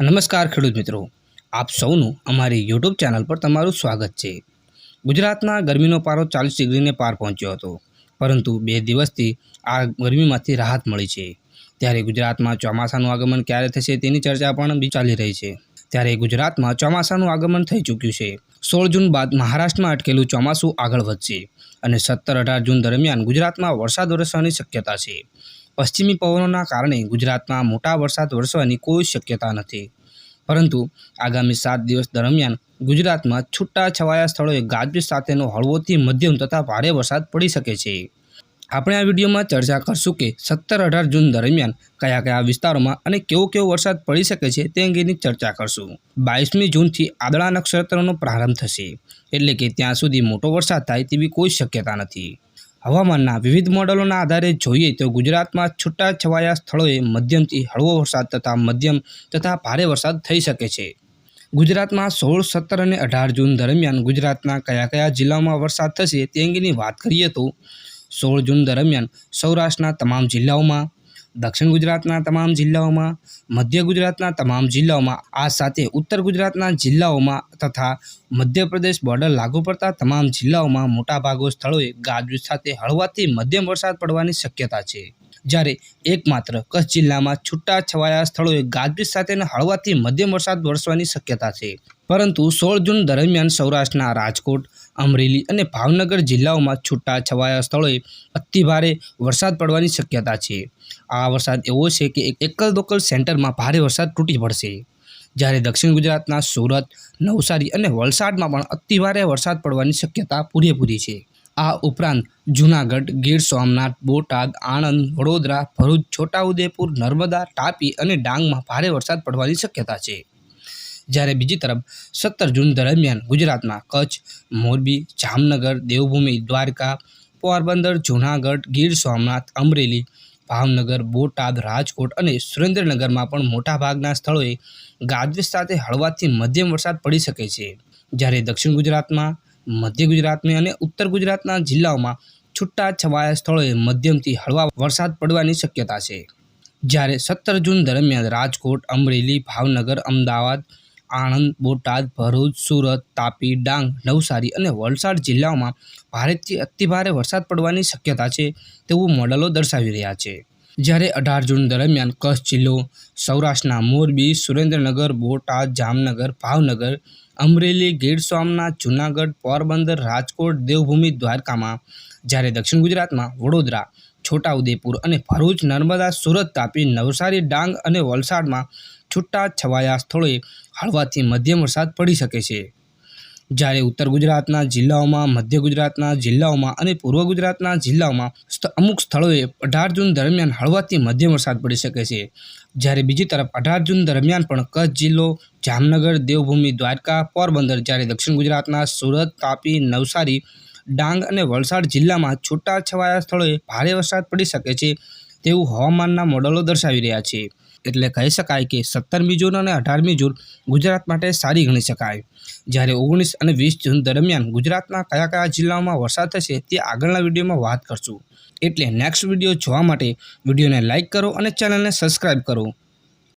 નમસ્કાર ખેડૂત મિત્રો, આપ સૌનું અમારી યુટ્યુબ ચેનલ પર તમારું સ્વાગત છે। ગુજરાતમાં ગરમીનો પારો 40 ડિગ્રીને પાર પહોંચ્યો હતો, પરંતુ 2 દિવસથી આ ગરમીમાંથી રાહત મળી છે। ત્યારે ગુજરાતમાં ચોમાસાનું આગમન ક્યારે થશે તેની ચર્ચા પણ ચાલી રહી છે। ત્યારે ગુજરાતમાં ચોમાસાનું આગમન થઈ ચૂક્યું છે। 16 જૂન બાદ મહારાષ્ટ્રમાં અટકેલું ચોમાસું આગળ વધશે અને 17-18 જૂન દરમિયાન ગુજરાતમાં વરસાદ વરસવાની શક્યતા છે। પશ્ચિમી પવનોના કારણે ગુજરાતમાં મોટા વરસાદ વરસવાની કોઈ શક્યતા નથી, પરંતુ આગામી 7 દિવસ દરમિયાન ગુજરાતમાં છૂટાછવાયા સ્થળોએ ગાજવીજ સાથેનો હળવોથી મધ્યમ તથા ભારે વરસાદ પડી શકે છે। આપણે આ વિડીયોમાં ચર્ચા કરશું કે 17-18 જૂન દરમિયાન કયા કયા વિસ્તારોમાં અને કેવો વરસાદ પડી શકે છે તે અંગેની ચર્ચા કરશું। 22મી જૂનથી આદળા નક્ષત્રનો પ્રારંભ થશે, એટલે કે ત્યાં સુધી મોટો વરસાદ થાય તેવી કોઈ શક્યતા નથી। હવામાનના વિવિધ મોડેલોના આધારે જોઈએ તો ગુજરાતમાં છૂટાછવાયા સ્થળોએ મધ્યમથી હળવો વરસાદ તથા મધ્યમ તથા ભારે વરસાદ થઈ શકે છે। ગુજરાતમાં 16, 17 અને 18 જૂન દરમિયાન ગુજરાતના કયા જિલ્લાઓમાં વરસાદ થશે તે અંગેની વાત કરીએ તો 16 જૂન દરમિયાન સૌરાષ્ટ્રના તમામ જિલ્લાઓમાં, દક્ષિણ ગુજરાતના તમામ જિલ્લાઓમાં, મધ્ય ગુજરાતના તમામ જિલ્લાઓમાં, આ સાથે ઉત્તર ગુજરાતના જિલ્લાઓમાં તથા મધ્યપ્રદેશ બોર્ડર લાગુ પડતા તમામ જિલ્લાઓમાં મોટાભાગના સ્થળોએ ગાજવીજ સાથે હળવાથી મધ્યમ વરસાદ પડવાની શક્યતા છે। જ્યારે એકમાત્ર કચ્છ જિલ્લામાં છૂટાછવાયા સ્થળોએ ગાજવીજ સાથે હળવાથી મધ્યમ વરસાદ વરસવાની શક્યતા છે, પરંતુ 16 જૂન દરમિયાન સૌરાષ્ટ્રના રાજકોટ, અમરેલી અને ભાવનગર જિલ્લાઓમાં છૂટાછવાયા સ્થળોએ અતિભારે વરસાદ પડવાની શક્યતા છે। આ વરસાદ એવો છે કે એકલ દોકલ સેન્ટરમાં ભારે વરસાદ તૂટી પડશે। જ્યારે દક્ષિણ ગુજરાતના સુરત, નવસારી અને વલસાડમાં પણ અતિભારે વરસાદ પડવાની શક્યતા પૂરેપૂરી છે। આ ઉપરાંત જૂનાગઢ, ગીર સોમનાથ, બોટાદ, આણંદ, વડોદરા, ભરૂચ, છોટાઉદેપુર, નર્મદા, તાપી અને ડાંગમાં ભારે વરસાદ પડવાની શક્યતા છે। જ્યારે બીજી તરફ 17 જૂન દરમિયાન ગુજરાતમાં કચ્છ, મોરબી, જામનગર, દેવભૂમિ, દ્વારકા, પોરબંદર, જૂનાગઢ, ગીર સોમનાથ, અમરેલી, ભાવનગર, બોટાદ, રાજકોટ અને સુરેન્દ્રનગરમાં પણ મોટાભાગના સ્થળોએ ગાજવીજ સાથે હળવાથી મધ્યમ વરસાદ પડી શકે છે। જ્યારે દક્ષિણ ગુજરાતમાં, મધ્ય ગુજરાતમાં અને ઉત્તર ગુજરાતના જિલ્લાઓમાં છૂટાછવાયા સ્થળોએ મધ્યમથી હળવા વરસાદ પડવાની શક્યતા છે। જ્યારે 17 જૂન દરમિયાન રાજકોટ, અમરેલી, ભાવનગર, અમદાવાદ, આણંદ, બોટાદ, ભરૂચ, સુરત, તાપી, ડાંગ, નવસારી અને વલસાડ જિલ્લાઓમાં ભારેથી અતિભારે વરસાદ પડવાની શક્યતા છે તેવું મોડેલો દર્શાવી રહ્યા છે। જ્યારે 18 જૂન દરમિયાન કચ્છ જિલ્લો, સૌરાષ્ટ્રના મોરબી, સુરેન્દ્રનગર, બોટાદ, જામનગર, ભાવનગર, અમરેલી, ગીર સોમનાથ, જૂનાગઢ, પોરબંદર, રાજકોટ, દેવભૂમિ, દ્વારકામાં, જ્યારે દક્ષિણ ગુજરાતમાં વડોદરા, છોટાઉદેપુર અને ભરૂચ, નર્મદા, સુરત, તાપી, નવસારી, ડાંગ અને વલસાડમાં છૂટાછવાયા સ્થળોએ હળવાથી મધ્યમ વરસાદ પડી શકે છે। જ્યારે ઉત્તર ગુજરાતના જિલ્લાઓમાં, મધ્ય ગુજરાતના જિલ્લાઓમાં અને પૂર્વ ગુજરાતના જિલ્લાઓમાં અમુક સ્થળોએ 18 જૂન દરમિયાન હળવાથી મધ્યમ વરસાદ પડી શકે છે। જ્યારે બીજી તરફ 18 જૂન દરમિયાન પણ કચ્છ જિલ્લો, જામનગર, દેવભૂમિ, દ્વારકા, પોરબંદર, જ્યારે દક્ષિણ ગુજરાતના સુરત, તાપી, નવસારી, ડાંગ અને વલસાડ જિલ્લામાં છૂટાછવાયા સ્થળોએ ભારે વરસાદ પડી શકે છે તેવું હવામાનના મોડેલો દર્શાવી રહ્યા છે। એટલે કહી શકાય કે 17મી જૂન અને 18મી જૂન ગુજરાત માટે સારી ગણી શકાય। જ્યારે 19 અને 20 જૂન દરમિયાન ગુજરાતના કયા જિલ્લાઓમાં વરસાદ થશે તે આગળના વિડીયોમાં વાત કરશું। એટલે નેક્સ્ટ વિડીયો જોવા માટે વિડીયોને લાઇક કરો અને ચેનલને સબસ્ક્રાઈબ કરો।